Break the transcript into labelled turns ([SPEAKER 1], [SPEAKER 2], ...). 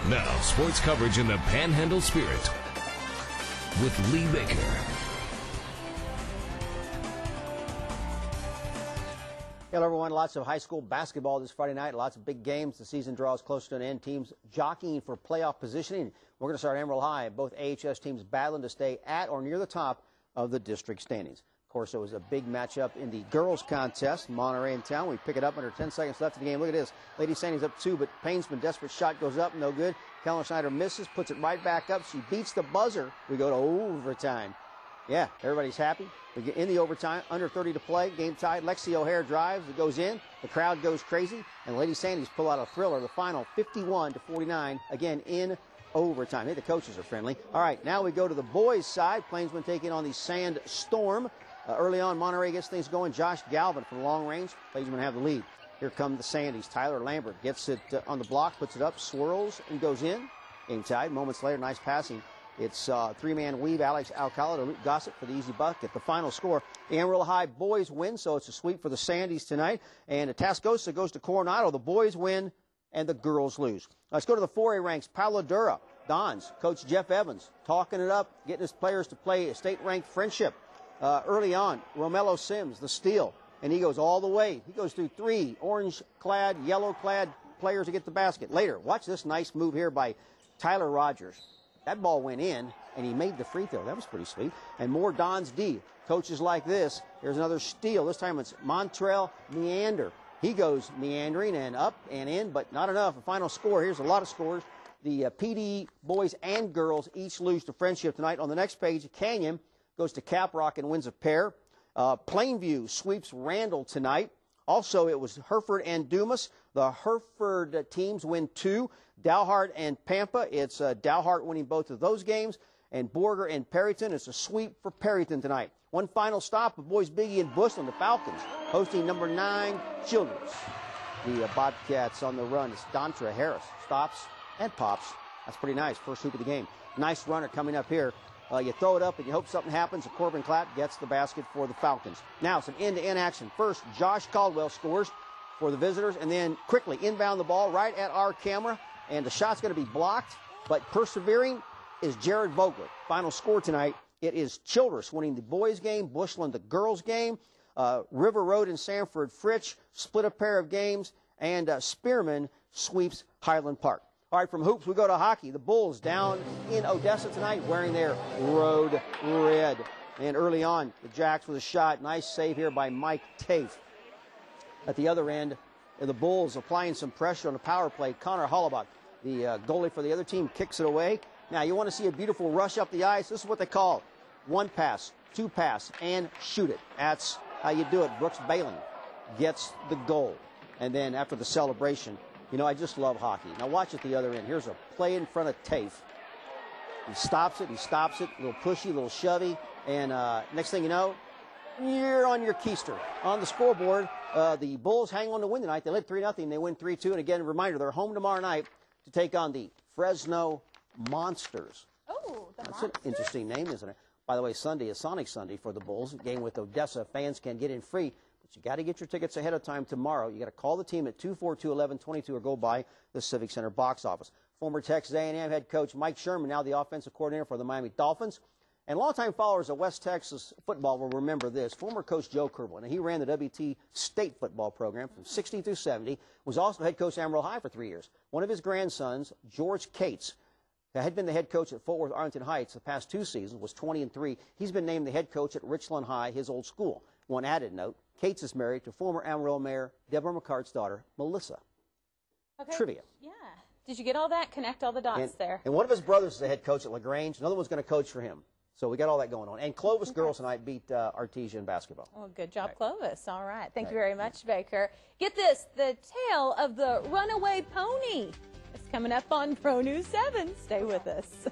[SPEAKER 1] Now, sports coverage in the Panhandle spirit with Lee Baker.
[SPEAKER 2] Hello, everyone. Lots of high school basketball this Friday night. Lots of big games. The season draws closer to an end. Teams jockeying for playoff positioning. We're going to start Amarillo High. Both AHS teams battling to stay at or near the top of the district standings. Of course, it was a big matchup in the girls' contest. Monterey in town. We pick it up under 10 seconds left in the game. Look at this. Lady Sandy's up 2, but Painsman, desperate shot goes up. No good. Kellen Schneider misses, puts it right back up. She beats the buzzer. We go to overtime. Yeah, everybody's happy. We get in the overtime, under 30 to play, game tied. Lexi O'Hare drives, it goes in, the crowd goes crazy, and Lady Sandy's pull out a thriller. The final 51-49, again in overtime. Hey, the coaches are friendly. All right, now we go to the boys' side. Plainsman taking on the Sand Storm. Early on, Monterey gets things going. Josh Galvin from long range. Plainsman have the lead. Here come the Sandys. Tyler Lambert gets it on the block, puts it up, swirls, and goes in. Game tied. Moments later, nice passing. It's three-man weave, Alex Alcala to Luke Gossett for the easy bucket. The final score, the Amarillo High boys win, so it's a sweep for the Sandys tonight. And Tascosa goes to Coronado. The boys win, and the girls lose. Let's go to the 4A ranks. Palo Duro, Dons, Coach Jeff Evans, talking it up, getting his players to play a state-ranked friendship. Early on, Romello Sims, the steal, and he goes all the way. He goes through 3 orange-clad, yellow-clad players to get the basket. Later, watch this nice move here by Tyler Rogers. That ball went in, and he made the free throw. That was pretty sweet. And more Don's D. Coaches like this. Here's another steal. This time it's Montrell Meander. He goes meandering and up and in, but not enough. The final score, here's a lot of scores. The PD boys and girls each lose to Friendship tonight. On the next page, Canyon goes to Caprock and wins a pair. Plainview sweeps Randall tonight. Also, it was Hereford and Dumas. The Hereford teams win 2. Dalhart and Pampa. It's Dalhart winning both of those games. And Borger and Perryton. It's a sweep for Perryton tonight. One final stop, the boys Biggie and Bushland, the Falcons, hosting number 9 Children's. The Bobcats on the run. It's Dontra Harris. Stops and pops. That's pretty nice. First hoop of the game. Nice runner coming up here. You throw it up and you hope something happens. Corbin Clapp gets the basket for the Falcons. Now some end-to-end action. First, Josh Caldwell scores for the visitors, and then quickly inbound the ball right at our camera, and the shot's going to be blocked, but persevering is Jared Vogler. Final score tonight, it is Childress winning the boys' game, Bushland the girls' game. River Road and Sanford Fritch split a pair of games, and Spearman sweeps Highland Park. All right, from hoops, we go to hockey. The Bulls down in Odessa tonight wearing their road red. And early on, the Jacks with a shot. Nice save here by Mike Tafe. At the other end, the Bulls applying some pressure on the power play. Connor Hollabaugh, the goalie for the other team, kicks it away. Now, you want to see a beautiful rush up the ice. This is what they call it. 1 pass, 2 pass, and shoot it. That's how you do it. Brooks Balin gets the goal. And then after the celebration, you know, I just love hockey. Now watch at the other end. Here's a play in front of Tafe. He stops it, a little pushy, a little shovey, and next thing you know, you're on your keister. On the scoreboard, the Bulls hang on to win tonight. They led 3-0, they win 3-2, and again, a reminder, they're home tomorrow night to take on the Fresno Monsters.
[SPEAKER 3] Oh,
[SPEAKER 2] That's an interesting name, isn't it? By the way, Sunday is Sonic Sunday for the Bulls. A game with Odessa. Fans can get in free. But you got to get your tickets ahead of time tomorrow. You got to call the team at 242-1122 or go by the Civic Center box office. Former Texas A&M head coach Mike Sherman, now the offensive coordinator for the Miami Dolphins. And longtime followers of West Texas football will remember this. Former coach Joe Kerwin, and he ran the WT State football program from 60 through 70, was also head coach at Amarillo High for 3 years. One of his grandsons, George Cates, who had been the head coach at Fort Worth Arlington Heights the past 2 seasons, was 20-3. He's been named the head coach at Richland High, his old school. One added note, Cates is married to former Amarillo Mayor Deborah McCart's daughter, Melissa.
[SPEAKER 3] Okay.
[SPEAKER 2] Trivia.
[SPEAKER 3] Yeah. Did you get all that? Connect all the dots there.
[SPEAKER 2] And one of his brothers is the head coach at LaGrange. Another one's going to coach for him. So we got all that going on. And Clovis girls tonight beat Artesia in basketball.
[SPEAKER 3] Well, good job, Clovis. All right. Thank you very much, Baker. Get this, the tale of the runaway pony is coming up on Pro News 7. Stay with us.